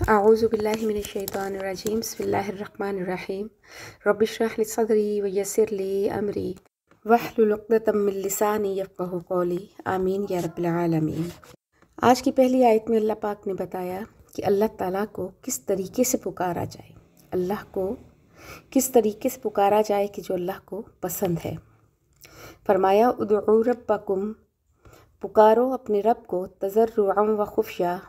أعوذ بالله من الشيطان الرجيم بسم الله الرحمن الرحيم رب اشرح لي صدري ويسر لي أمري واحلل عقدة من لساني يفقهوا قولي آمین یا رب العالمین۔ آج کی پہلی آیت میں اللہ پاک نے بتایا کہ اللہ تعالیٰ کو کس طریقے سے پکارا جائے، اللہ کو کس طریقے سے پکارا جائے کہ جو اللہ کو پسند ہے۔ فرمایا ادعوا ربکم، پکارو اپنے رب کو تضرعا و خفیہ،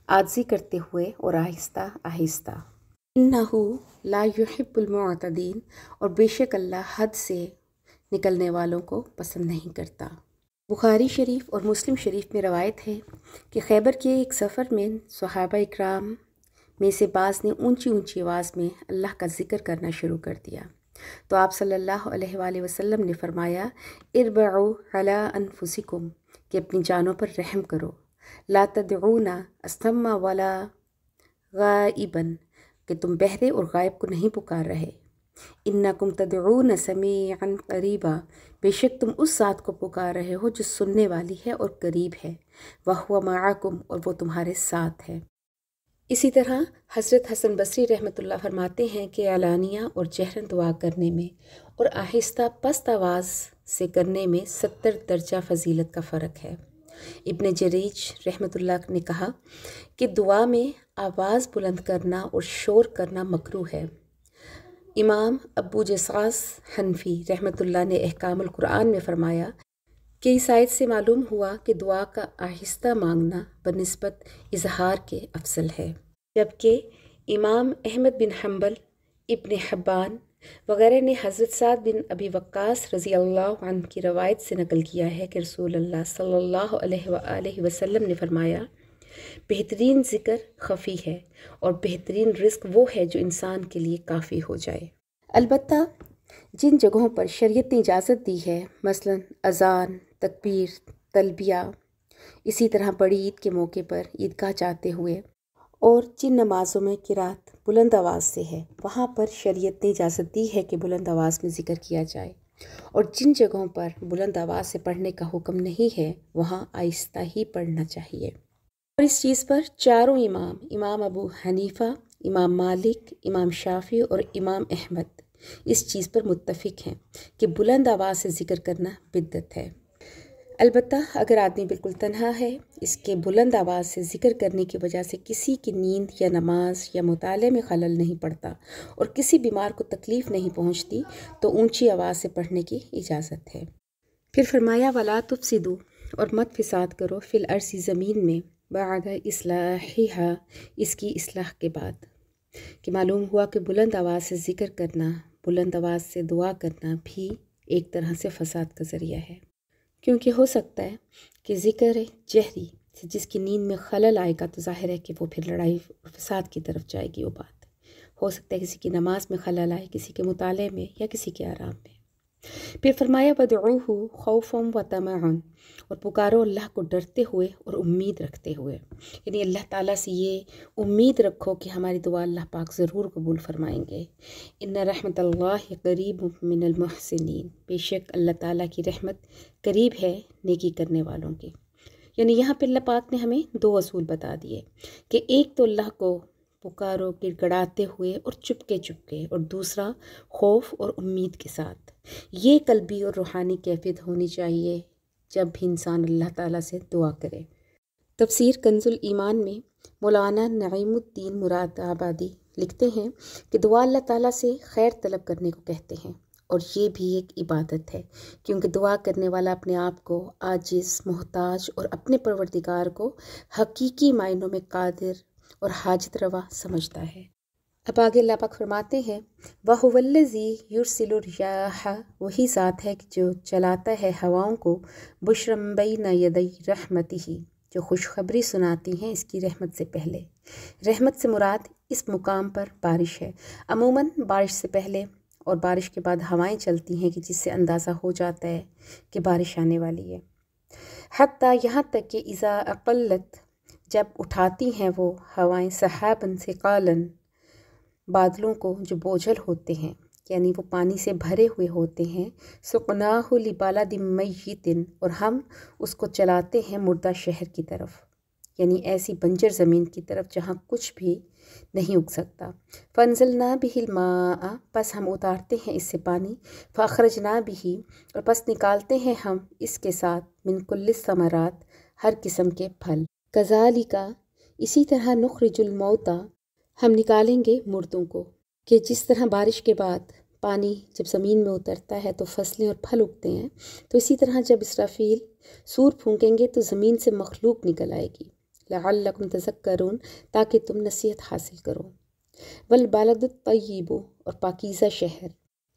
عاجزی کرتے ہوئے اور آہستہ آہستہ۔ انہ لا یحب المعتدین، اور بے شک اللہ حد سے نکلنے والوں کو پسند نہیں کرتا۔ بخاری شریف اور مسلم شریف میں روایت ہے کہ خیبر کے ایک سفر میں صحابہ اکرام میں سے بعض نے اونچی اونچی آواز میں اللہ کا ذکر کرنا شروع کر دیا، تو آپ صلی اللہ علیہ وآلہ وسلم نے فرمایا اربعوا علی انفسکم، کہ اپنی جانوں پر رحم کرو، لا تدعون اصم ولا غائبا، کہ تم بہرے اور غائب کو نہیں پکار رہے، انکم تدعون سمیعا قریبا، بے شک تم اس ذات کو پکار رہے ہو جو سننے والی ہے اور قریب ہے، وہو معکم، اور وہ تمہارے ساتھ ہے۔ اسی طرح حضرت حسن بصری رحمۃ اللہ فرماتے ہیں کہ اعلانیہ اور جہرن دعا کرنے میں اور آہستہ پست آواز سے کرنے میں 70 درجہ فضیلت کا فرق ہے۔ ابن جریج رحمۃ اللہ نے کہا کہ دعا میں آواز بلند کرنا اور شور کرنا مکروہ ہے۔ امام ابو جصاص حنفی رحمۃ اللہ نے احکام القرآن میں فرمایا کہ اس آیت سے معلوم ہوا کہ دعا کا آہستہ مانگنا بنسبت اظہار کے افضل ہے، جبکہ امام احمد بن حنبل، ابن حبان وغیرہ نے حضرت سعد بن ابی وقاص رضی اللہ عنہ کی روایت سے نقل کیا ہے کہ رسول اللہ صلی اللہ علیہ وآلہ وسلم نے فرمایا بہترین ذکر خفی ہے، اور بہترین رزق وہ ہے جو انسان کے لیے کافی ہو جائے۔ البتہ جن جگہوں پر شریعت نے اجازت دی ہے، مثلا اذان، تکبیر، تلبیہ، اسی طرح بڑی عید کے موقع پر عیدگاہ جاتے ہوئے، اور جن نمازوں میں قرات بلند آواز سے ہے، وہاں پر شریعت نے اجازت دی ہے کہ بلند آواز میں ذکر کیا جائے، اور جن جگہوں پر بلند آواز سے پڑھنے کا حکم نہیں ہے وہاں آہستہ ہی پڑھنا چاہیے۔ اور اس چیز پر چاروں امام ابو حنیفہ، امام مالک، امام شافعی اور امام احمد اس چیز پر متفق ہیں کہ بلند آواز سے ذکر کرنا بدعت ہے۔ البتہ اگر آدمی بالکل تنہا ہے، اس کے بلند آواز سے ذکر کرنے کی وجہ سے کسی کی نیند یا نماز یا مطالعے میں خلل نہیں پڑتا اور کسی بیمار کو تکلیف نہیں پہنچتی، تو اونچی آواز سے پڑھنے کی اجازت ہے۔ پھر فرمایا ولا تفسدوا، اور مت فساد کرو فی الارض، زمین میں، بعد اصلاحها، اس کی اصلاح کے بعد، کہ معلوم ہوا کہ بلند آواز سے ذکر کرنا، بلند آواز سے دعا کرنا بھی ایک طرح سے فساد کا ذریعہ ہے، کیونکہ ہو سکتا ہے کہ ذکر جہری سے جس کی نیند میں خلل آئے گا تو ظاہر ہے کہ وہ پھر لڑائی اور فساد کی طرف جائے گی۔ وہ بات ہو سکتا ہے کسی کی نماز میں خلل آئے، کسی کے مطالعے میں یا کسی کے آرام میں۔ پھر فرمایا وَادْعُوهُ خَوْفًا وَطَمَعًا، اور پکارو اللہ کو ڈرتے ہوئے اور امید رکھتے ہوئے، یعنی اللہ تعالیٰ سے یہ امید رکھو کہ ہماری دعا اللہ پاک ضرور قبول فرمائیں گے۔ ان رحمت اللہ قریب من المحسنین، بے شک اللہ تعالیٰ کی رحمت قریب ہے نیکی کرنے والوں کے۔ یعنی یہاں پہ اللہ پاک نے ہمیں دو اصول بتا دیے کہ ایک تو اللہ کو پکارو گڑ گڑاتے ہوئے اور چپکے چپکے، اور دوسرا خوف اور امید کے ساتھ۔ یہ قلبی اور روحانی کیفیت ہونی چاہیے جب بھی انسان اللہ تعالیٰ سے دعا کرے۔ تفسیر کنز الایمان میں مولانا نعیم الدین مراد آبادی لکھتے ہیں کہ دعا اللہ تعالیٰ سے خیر طلب کرنے کو کہتے ہیں، اور یہ بھی ایک عبادت ہے، کیونکہ دعا کرنے والا اپنے آپ کو عاجز، محتاج اور اپنے پروردگار کو حقیقی معنوں میں قادر اور حاجت روا سمجھتا ہے۔ اب آگے اللہ پاک فرماتے ہیں وَهُوَ الَّذِي يُرْسِلُ الرِّيَاحَ، وہی ذات ہے جو چلاتا ہے ہواؤں کو، بُشْرًا بَيْنَ يَدَيْ رَحْمَتِهِ، جو خوشخبری سناتی ہیں اس کی رحمت سے پہلے۔ رحمت سے مراد اس مقام پر بارش ہے۔ عموماً بارش سے پہلے اور بارش کے بعد ہوائیں چلتی ہیں کہ جس سے اندازہ ہو جاتا ہے کہ بارش آنے والی ہے، حتیٰ یہاں تک کہ اذا اقلت، جب اٹھاتی ہیں وہ ہوائیں، سحاباً ثقالاً، بادلوں کو جو بوجھل ہوتے ہیں، یعنی وہ پانی سے بھرے ہوئے ہوتے ہیں، سقناہ لبلد میت، اور ہم اس کو چلاتے ہیں مردہ شہر کی طرف، یعنی ایسی بنجر زمین کی طرف جہاں کچھ بھی نہیں اگ سکتا۔ فَأَنزَلْنَا بِهِ الْمَاءَ پس ہم اتارتے ہیں اس سے پانی، فَأَخْرَجْنَا بِهِ اور پس نکالتے ہیں ہم اس کے ساتھ مِنْ كُلِّ الثَّمَرَاتِ ہر قسم کے پھل۔ كَذَلِكَ اسی طرح نُخْرِجُ الْمَوْتَى ہم نکالیں گے مردوں کو، کہ جس طرح بارش کے بعد پانی جب زمین میں اترتا ہے تو فصلیں اور پھل اگتے ہیں، تو اسی طرح جب اسرافیل سور پھونکیں گے تو زمین سے مخلوق نکل آئے گی، لعلکم تذکرون تاکہ تم نصیحت حاصل کرو۔ والبلد الطیب اور پاکیزہ شہر،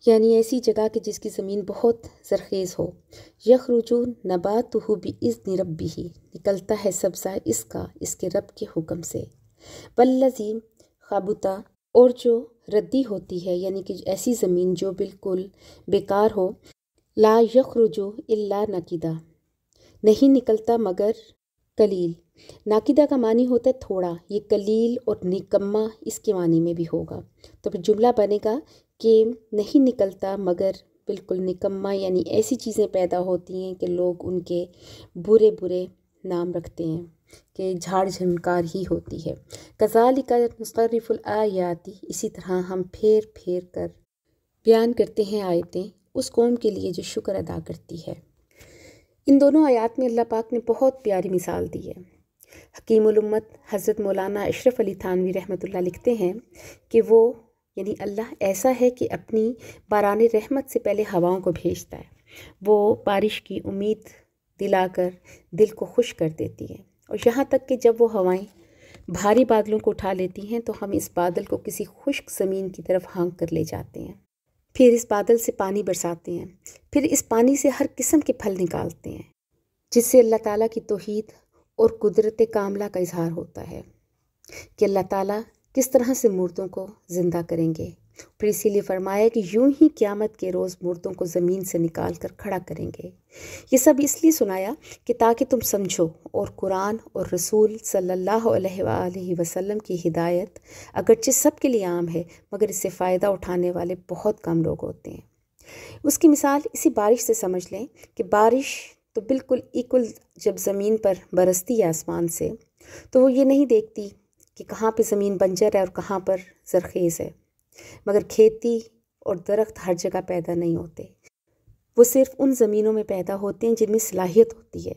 یعنی ایسی جگہ کہ جس کی زمین بہت زرخیز ہو، یخرج نباتہ باذن ربہ نکلتا ہے سبزہ اس کا اس کے رب کے حکم سے، والذی خبث اور جو ردی ہوتی ہے یعنی کہ ایسی زمین جو بالکل بیکار ہو، لا یخرج الا نکدا نہیں نکلتا مگر قلیل۔ ناقدہ کا معنی ہوتا ہے تھوڑا، یہ قلیل اور نکما اس کے معنی میں بھی ہوگا، تو پھر جملہ بنے گا کہ نہیں نکلتا مگر بالکل نکما، یعنی ایسی چیزیں پیدا ہوتی ہیں کہ لوگ ان کے برے برے نام رکھتے ہیں کہ جھاڑ جھنکار ہی ہوتی ہے۔ کذالک نصرف الآیات اسی طرح ہم پھیر پھیر کر بیان کرتے ہیں آیتیں اس قوم کے لیے جو شکر ادا کرتی ہے۔ ان دونوں آیات میں اللہ پاک نے بہت پیاری مثال دی ہے۔ حکیم الامت حضرت مولانا اشرف علی تھانوی رحمۃ اللہ لکھتے ہیں کہ وہ یعنی اللہ ایسا ہے کہ اپنی باران رحمت سے پہلے ہواؤں کو بھیجتا ہے، وہ بارش کی امید دلا کر دل کو خوش کر دیتی ہے، اور یہاں تک کہ جب وہ ہوائیں بھاری بادلوں کو اٹھا لیتی ہیں تو ہم اس بادل کو کسی خشک زمین کی طرف ہانک کر لے جاتے ہیں، پھر اس بادل سے پانی برساتے ہیں، پھر اس پانی سے ہر قسم کے پھل نکالتے ہیں، جس سے اللہ تعالیٰ کی توحید اور قدرت کاملہ کا اظہار ہوتا ہے کہ اللہ تعالیٰ کس طرح سے مردوں کو زندہ کریں گے۔ پھر اسی لیے فرمایا کہ یوں ہی قیامت کے روز مردوں کو زمین سے نکال کر کھڑا کریں گے۔ یہ سب اس لیے سنایا کہ تاکہ تم سمجھو، اور قرآن اور رسول صلی اللہ علیہ وآلہ وسلم کی ہدایت اگرچہ سب کے لیے عام ہے مگر اس سے فائدہ اٹھانے والے بہت کم لوگ ہوتے ہیں۔ اس کی مثال اسی بارش سے سمجھ لیں کہ بارش تو بالکل ایکول جب زمین پر برستی ہے آسمان سے، تو وہ یہ نہیں دیکھتی کہ کہاں پہ زمین بنجر ہے اور کہاں پر زرخیز ہے، مگر کھیتی اور درخت ہر جگہ پیدا نہیں ہوتے، وہ صرف ان زمینوں میں پیدا ہوتے ہیں جن میں صلاحیت ہوتی ہے۔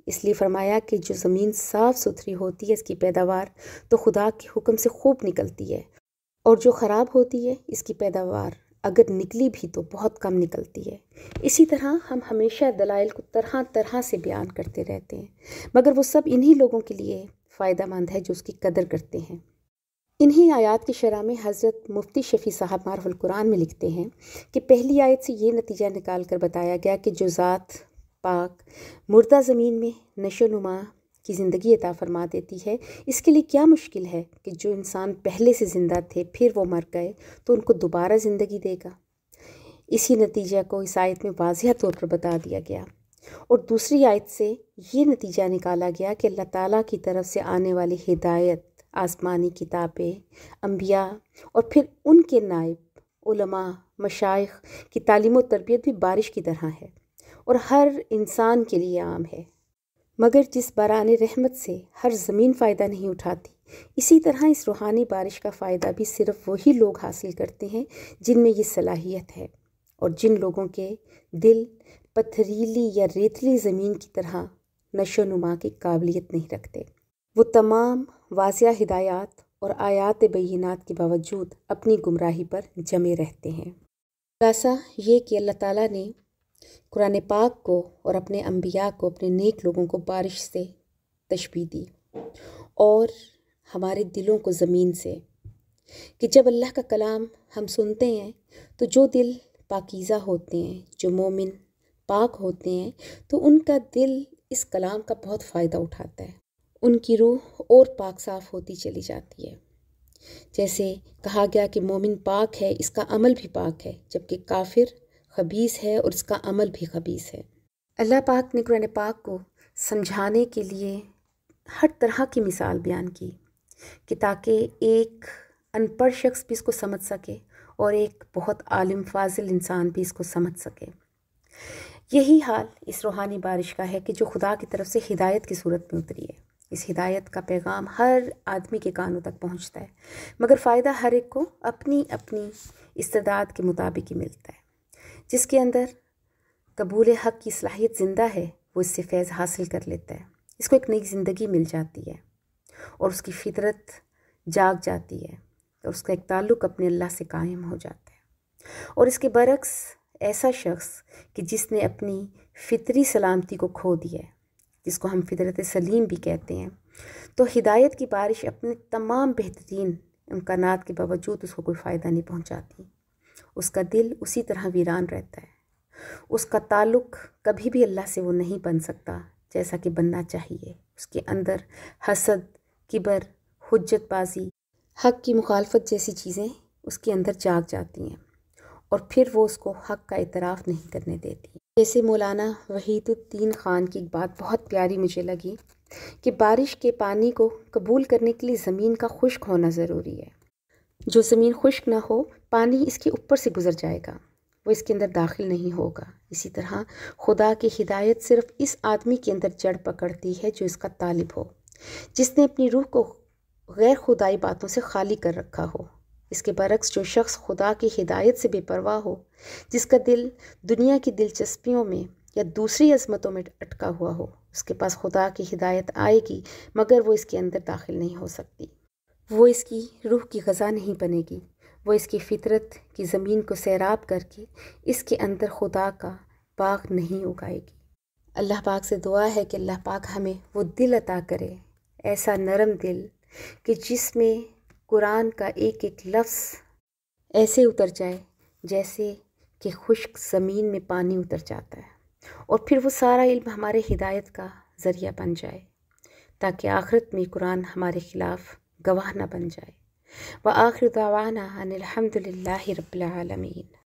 اس لیے فرمایا کہ جو زمین صاف ستھری ہوتی ہے اس کی پیداوار تو خدا کے حکم سے خوب نکلتی ہے، اور جو خراب ہوتی ہے اس کی پیداوار اگر نکلی بھی تو بہت کم نکلتی ہے۔ اسی طرح ہم ہمیشہ دلائل کو طرح طرح سے بیان کرتے رہتے ہیں، مگر وہ سب انہی لوگوں کے لیے فائدہ مند ہے جو اس کی قدر کرتے ہیں۔ انہی آیات کی شرح میں حضرت مفتی شفیع صاحب معرف القرآن میں لکھتے ہیں کہ پہلی آیت سے یہ نتیجہ نکال کر بتایا گیا کہ جو ذات پاک مردہ زمین میں نشو و نما کی زندگی عطا فرما دیتی ہے، اس کے لیے کیا مشکل ہے کہ جو انسان پہلے سے زندہ تھے پھر وہ مر گئے تو ان کو دوبارہ زندگی دے گا۔ اسی نتیجہ کو اس آیت میں واضح طور پر بتا دیا گیا، اور دوسری آیت سے یہ نتیجہ نکالا گیا کہ اللہ تعالیٰ کی طرف سے آنے والی ہدایت، آسمانی کتابیں، انبیاء اور پھر ان کے نائب علماء مشائخ کی تعلیم و تربیت بھی بارش کی طرح ہے اور ہر انسان کے لیے عام ہے، مگر جس باران رحمت سے ہر زمین فائدہ نہیں اٹھاتی، اسی طرح اس روحانی بارش کا فائدہ بھی صرف وہی لوگ حاصل کرتے ہیں جن میں یہ صلاحیت ہے، اور جن لوگوں کے دل پتھریلی یا ریتلی زمین کی طرح نشو و نما کی قابلیت نہیں رکھتے، وہ تمام واضح ہدایات اور آیات بینات کے باوجود اپنی گمراہی پر جمے رہتے ہیں۔ خلاصہ یہ کہ اللہ تعالیٰ نے قرآن پاک کو اور اپنے انبیاء کو، اپنے نیک لوگوں کو بارش سے تشبیہ دی، اور ہمارے دلوں کو زمین سے، کہ جب اللہ کا کلام ہم سنتے ہیں تو جو دل پاکیزہ ہوتے ہیں، جو مومن پاک ہوتے ہیں، تو ان کا دل اس کلام کا بہت فائدہ اٹھاتا ہے، ان کی روح اور پاک صاف ہوتی چلی جاتی ہے۔ جیسے کہا گیا کہ مومن پاک ہے، اس کا عمل بھی پاک ہے، جبکہ کافر خبیث ہے اور اس کا عمل بھی خبیث ہے۔ اللہ پاک نے قرآن پاک کو سمجھانے کے لیے ہر طرح کی مثال بیان کی کہ تاکہ ایک ان پڑھ شخص بھی اس کو سمجھ سکے اور ایک بہت عالم فاضل انسان بھی اس کو سمجھ سکے۔ یہی حال اس روحانی بارش کا ہے کہ جو خدا کی طرف سے ہدایت کی صورت میں اتری ہے، اس ہدایت کا پیغام ہر آدمی کے کانوں تک پہنچتا ہے، مگر فائدہ ہر ایک کو اپنی اپنی استعداد کے مطابق ہی ملتا ہے۔ جس کے اندر قبول حق کی صلاحیت زندہ ہے وہ اس سے فیض حاصل کر لیتا ہے، اس کو ایک نئی زندگی مل جاتی ہے اور اس کی فطرت جاگ جاتی ہے اور اس کا ایک تعلق اپنے اللہ سے قائم ہو جاتا ہے۔ اور اس کے برعکس ایسا شخص کہ جس نے اپنی فطری سلامتی کو کھو دیا ہے، جس کو ہم فطرت سلیم بھی کہتے ہیں، تو ہدایت کی بارش اپنے تمام بہترین امکانات کے باوجود اس کو کوئی فائدہ نہیں پہنچاتی۔ اس کا دل اسی طرح ویران رہتا ہے، اس کا تعلق کبھی بھی اللہ سے وہ نہیں بن سکتا جیسا کہ بننا چاہیے۔ اس کے اندر حسد، کبر، حجت بازی، حق کی مخالفت جیسی چیزیں اس کے اندر جاگ جاتی ہیں اور پھر وہ اس کو حق کا اعتراف نہیں کرنے دیتی۔ جیسے مولانا وحید الدین خان کی ایک بات بہت پیاری مجھے لگی کہ بارش کے پانی کو قبول کرنے کے لیے زمین کا خشک ہونا ضروری ہے۔ جو زمین خشک نہ ہو، پانی اس کے اوپر سے گزر جائے گا، وہ اس کے اندر داخل نہیں ہوگا۔ اسی طرح خدا کی ہدایت صرف اس آدمی کے اندر جڑ پکڑتی ہے جو اس کا طالب ہو، جس نے اپنی روح کو غیر خدائی باتوں سے خالی کر رکھا ہو۔ اس کے برعکس جو شخص خدا کی ہدایت سے بے پرواہ ہو، جس کا دل دنیا کی دلچسپیوں میں یا دوسری عظمتوں میں اٹکا ہوا ہو، اس کے پاس خدا کی ہدایت آئے گی مگر وہ اس کے اندر داخل نہیں ہو سکتی۔ وہ اس کی روح کی غذا نہیں بنے گی، وہ اس کی فطرت کی زمین کو سیراب کر کے اس کے اندر خدا کا باغ نہیں اگائے گی۔ اللہ پاک سے دعا ہے کہ اللہ پاک ہمیں وہ دل عطا کرے، ایسا نرم دل کہ جس میں قرآن کا ایک ایک لفظ ایسے اتر جائے جیسے کہ خشک زمین میں پانی اتر جاتا ہے، اور پھر وہ سارا علم ہمارے ہدایت کا ذریعہ بن جائے تاکہ آخرت میں قرآن ہمارے خلاف گواہ نہ بن جائے۔ وآخر دعوانا ان الحمد للہ رب العالمین۔